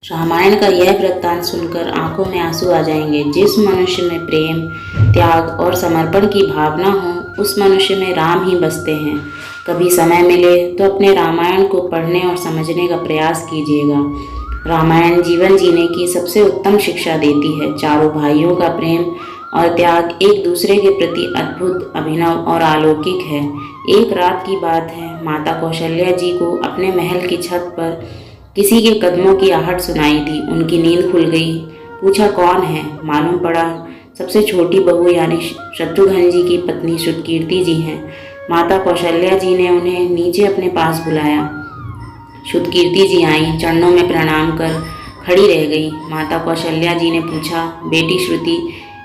रामायण का यह वृत्तांत सुनकर आंखों में आंसू आ जाएंगे। जिस मनुष्य में प्रेम, त्याग और समर्पण की भावना हो, उस मनुष्य में राम ही बसते हैं। कभी समय मिले तो अपने रामायण को पढ़ने और समझने का प्रयास कीजिएगा। रामायण जीवन जीने की सबसे उत्तम शिक्षा देती है। चारों भाइयों का प्रेम और त्याग एक दूसरे के प्रति अद्भुत, अभिनव और अलौकिक है। एक रात की बात है, माता कौशल्या जी को अपने महल की छत पर किसी के कदमों की आहट सुनाई दी। उनकी नींद खुल गई। पूछा, कौन है? मालूम पड़ा सबसे छोटी बहू यानी शत्रुघ्न जी की पत्नी श्रुतकीर्ति जी हैं। माता कौशल्या जी ने उन्हें नीचे अपने पास बुलाया। श्रुतकीर्ति जी आईं, चरणों में प्रणाम कर खड़ी रह गई। माता कौशल्या जी ने पूछा, बेटी श्रुति,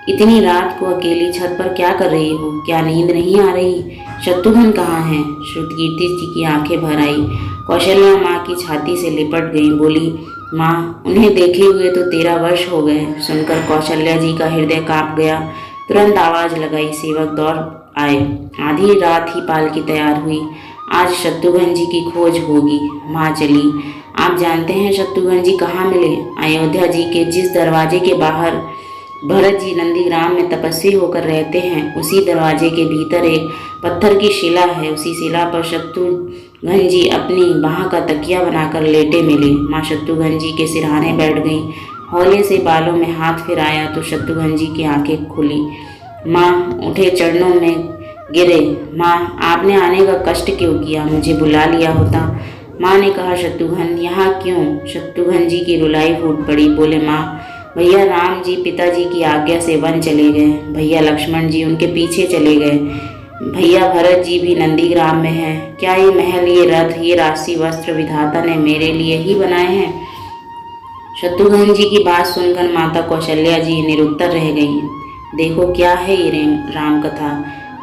इतनी रात को अकेली छत पर क्या कर रही हो? क्या नींद नहीं आ रही? शत्रुघ्न कहाँ हैं? श्रुतकीर्ति जी की आंखें भर आई। कौशल्या माँ की छाती से लिपट गई, बोली, माँ, उन्हें देखे हुए तो 13 वर्ष हो गए। सुनकर कौशल्या जी का हृदय कांप गया। तुरंत आवाज लगाई, सेवक दौड़ आए। आधी रात ही पालकी तैयार हुई। आज शत्रुघ्न जी की खोज होगी। माँ चली। आप जानते हैं शत्रुघ्न जी कहाँ मिले? अयोध्या जी के जिस दरवाजे के बाहर भरत जी नंदीग्राम में तपस्वी होकर रहते हैं, उसी दरवाजे के भीतर एक पत्थर की शिला है। उसी शिला पर शत्रुघ्न जी अपनी बाह का तकिया बनाकर लेटे मिले। माँ शत्रुघ्न जी के सिरहाने बैठ गईं। हौले से बालों में हाथ फिराया तो शत्रुघ्न जी की आंखें खुली। माँ उठे, चरणों में गिरे। माँ, आपने आने का कष्ट क्यों किया? मुझे बुला लिया होता। माँ ने कहा, शत्रुघ्न यहाँ क्यों? शत्रुघ्न जी की रुलाई फूट पड़ी। बोले, माँ, भैया राम जी पिताजी की आज्ञा से वन चले गए। भैया लक्ष्मण जी उनके पीछे चले गए। भैया भरत जी भी नंदीग्राम में हैं। क्या ये महल, ये रथ, ये राशि वस्त्र विधाता ने मेरे लिए ही बनाए हैं? शत्रुघ्न जी की बात सुनकर माता कौशल्या जी निरुत्तर रह गई। देखो, क्या है ये राम कथा?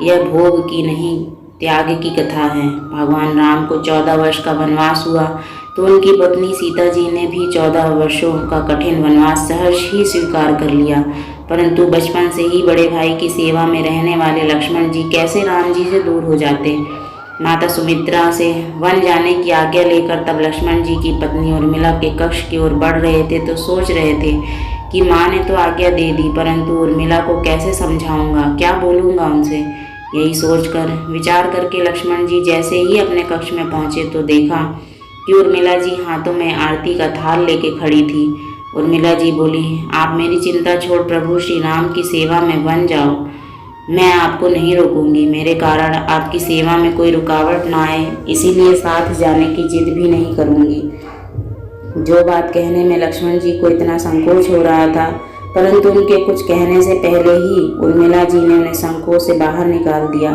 यह भोग की नहीं, त्याग की कथा है। भगवान राम को 14 वर्ष का वनवास हुआ तो उनकी पत्नी सीता जी ने भी 14 वर्षों का कठिन वनवास सहर्ष ही स्वीकार कर लिया। परंतु बचपन से ही बड़े भाई की सेवा में रहने वाले लक्ष्मण जी कैसे राम जी से दूर हो जाते? माता सुमित्रा से वन जाने की आज्ञा लेकर तब लक्ष्मण जी की पत्नी उर्मिला के कक्ष की ओर बढ़ रहे थे तो सोच रहे थे कि माँ ने तो आज्ञा दे दी, परंतु उर्मिला को कैसे समझाऊंगा, क्या बोलूँगा उनसे? यही सोचकर विचार करके लक्ष्मण जी जैसे ही अपने कक्ष में पहुँचे तो देखा कि उर्मिला जी हाथों में आरती का थाल लेके खड़ी थी। उर्मिला जी बोली, आप मेरी चिंता छोड़ प्रभु श्री राम की सेवा में वन जाओ। मैं आपको नहीं रोकूंगी। मेरे कारण आपकी सेवा में कोई रुकावट ना आए, इसीलिए साथ जाने की जिद भी नहीं करूंगी। जो बात कहने में लक्ष्मण जी को इतना संकोच हो रहा था, परंतु उनके कुछ कहने से पहले ही उर्मिला जी ने उन्हें संकोच से बाहर निकाल दिया।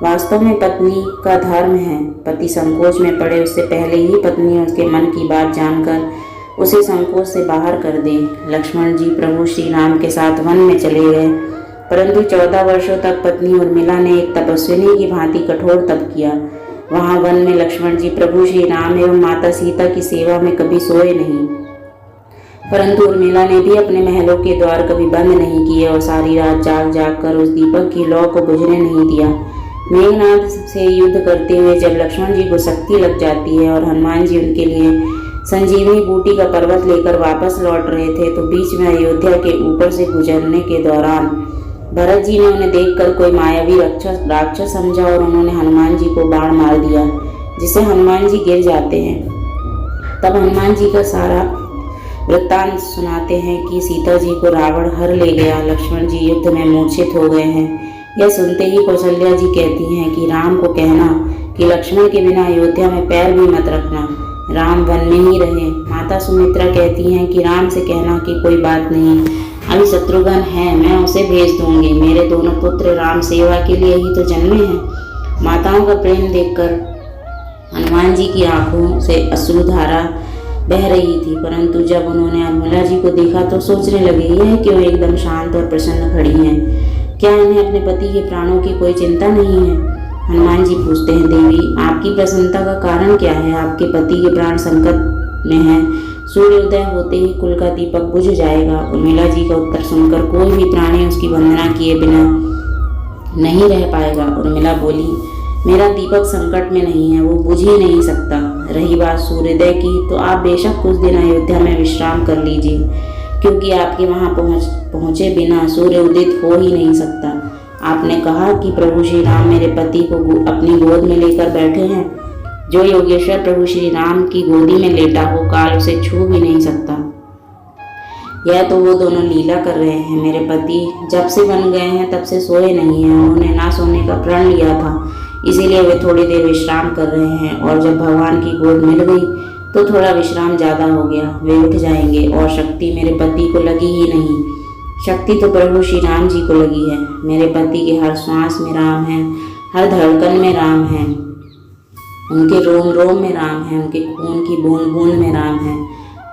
वास्तव में पत्नी का धर्म है, पति संकोच में पड़े उससे पहले ही पत्नी उसके मन की बात जानकर उसे संकोच से बाहर कर दे। लक्ष्मण जी प्रभु श्री राम के साथ वन में चले गए, परंतु 14 वर्षों तक पत्नी उर्मिला ने एक तपस्विनी की भांति कठोर तप किया। वहां वन में लक्ष्मण जी प्रभु श्री राम एवं माता सीता की सेवा में कभी सोए नहीं, परंतु उर्मिला ने भी अपने महलों के द्वार कभी बंद नहीं किए और सारी रात जाग जाग कर उस दीपक की लौ को बुझने नहीं दिया। मेघनाद से युद्ध करते हुए जब लक्ष्मण जी को शक्ति लग जाती है और हनुमान जी उनके लिए संजीवनी बूटी का पर्वत लेकर वापस लौट रहे थे तो बीच में अयोध्या के ऊपर से गुजरने के दौरान भरत जी ने उन्हें देखकर कोई मायावी राक्षस समझा और उन्होंने हनुमान जी को बाण मार दिया, जिससे हनुमान जी गिर जाते हैं। तब हनुमान जी का सारा वृत्तांत सुनाते हैं कि सीता जी को रावण हर ले गया, लक्ष्मण जी युद्ध में मूर्छित हो गए हैं। यह सुनते ही कौशल्या जी कहती हैं कि राम को कहना कि लक्ष्मण के बिना अयोध्या में पैर भी मत रखना, राम वन में ही रहे। माता सुमित्रा कहती हैं कि राम से कहना कि कोई बात नहीं, अभी शत्रुघ्न है, मैं उसे भेज दूंगी। मेरे दोनों पुत्र राम सेवा के लिए ही तो जन्मे हैं। माताओं का प्रेम देखकर हनुमान जी की आंखों से अश्रुधारा बह रही थी, परंतु जब उन्होंने उर्मिला जी को देखा तो सोचने लगे, यह क्यों एकदम शांत और प्रसन्न खड़ी हैं? क्या इन्हें अपने पति के प्राणों की कोई चिंता नहीं है? हनुमान जी पूछते हैं, देवी, आपकी प्रसन्नता का कारण क्या है? आपके पति के प्राण संकट में हैं। सूर्योदय होते ही कुल का दीपक बुझ जाएगा। उर्मिला जी का उत्तर सुनकर कोई भी प्राणी उसकी वंदना किए बिना नहीं रह पाएगा। उर्मिला बोली, मेरा दीपक संकट में नहीं है, वो बुझ ही नहीं सकता। रही बात सूर्योदय की, तो आप बेशक कुछ दिन अयोध्या में विश्राम कर लीजिए, क्योंकि आपके वहां पहुंचे बिना सूर्य उदित हो ही नहीं सकता। आपने कहा कि प्रभु श्री राम मेरे पति को अपनी गोद में लेकर बैठे हैं। जो योगेश्वर प्रभु श्री राम की गोदी में लेटा हो, काल उसे छू भी नहीं सकता। यह तो वो दोनों लीला कर रहे हैं। मेरे पति जब से बन गए हैं तब से सोए नहीं हैं। उन्होंने ना सोने का प्रण लिया था, इसीलिए वे थोड़ी देर विश्राम कर रहे हैं, और जब भगवान की गोद मिल गई तो थोड़ा विश्राम ज़्यादा हो गया। वे उठ जाएंगे, और शक्ति मेरे पति को लगी ही नहीं। शक्ति तो प्रभु श्री राम जी को लगी है। मेरे पति के हर श्वास में राम है, हर धड़कन में राम है, उनके रोम रोम में राम है, उनके खून की बूंद बूंद में राम है,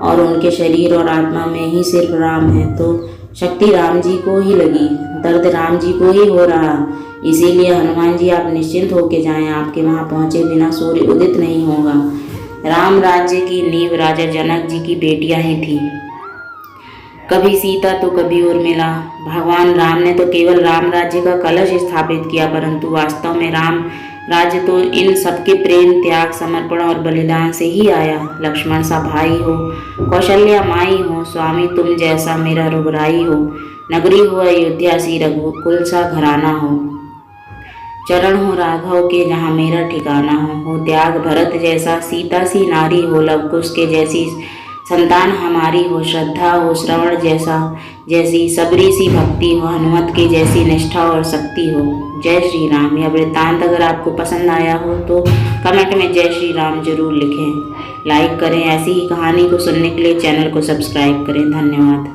और उनके शरीर और आत्मा में ही सिर्फ राम है। तो शक्ति राम जी को ही लगी, दर्द राम जी को ही हो रहा। इसीलिए हनुमान जी आप निश्चिंत होके जाएं, आपके वहाँ पहुँचे बिना सूर्य उदित नहीं होगा। राम राज्य की नींव राजा जनक जी की बेटियां ही थी, कभी सीता तो कभी उर्मिला। भगवान राम ने तो केवल राम राज्य का कलश स्थापित किया, परंतु वास्तव में राम राज्य तो इन सबके प्रेम, त्याग, समर्पण और बलिदान से ही आया। लक्ष्मण सा भाई हो, कौशल्या माई हो, स्वामी तुम जैसा मेरा रघुराई हो, नगरी हो अयोध्या सी रघुकुल सा घराना हो, चरण हो राघव के जहाँ मेरा ठिकाना हो त्याग भरत जैसा, सीता सी नारी हो, लवकुश के जैसी संतान हमारी हो, श्रद्धा हो श्रवण जैसी, सबरी सी भक्ति हो, हनुमत की जैसी निष्ठा और शक्ति हो। जय श्री राम। यह वृत्तांत अगर आपको पसंद आया हो तो कमेंट में जय श्री राम जरूर लिखें, लाइक करें। ऐसी ही कहानी को सुनने के लिए चैनल को सब्सक्राइब करें। धन्यवाद।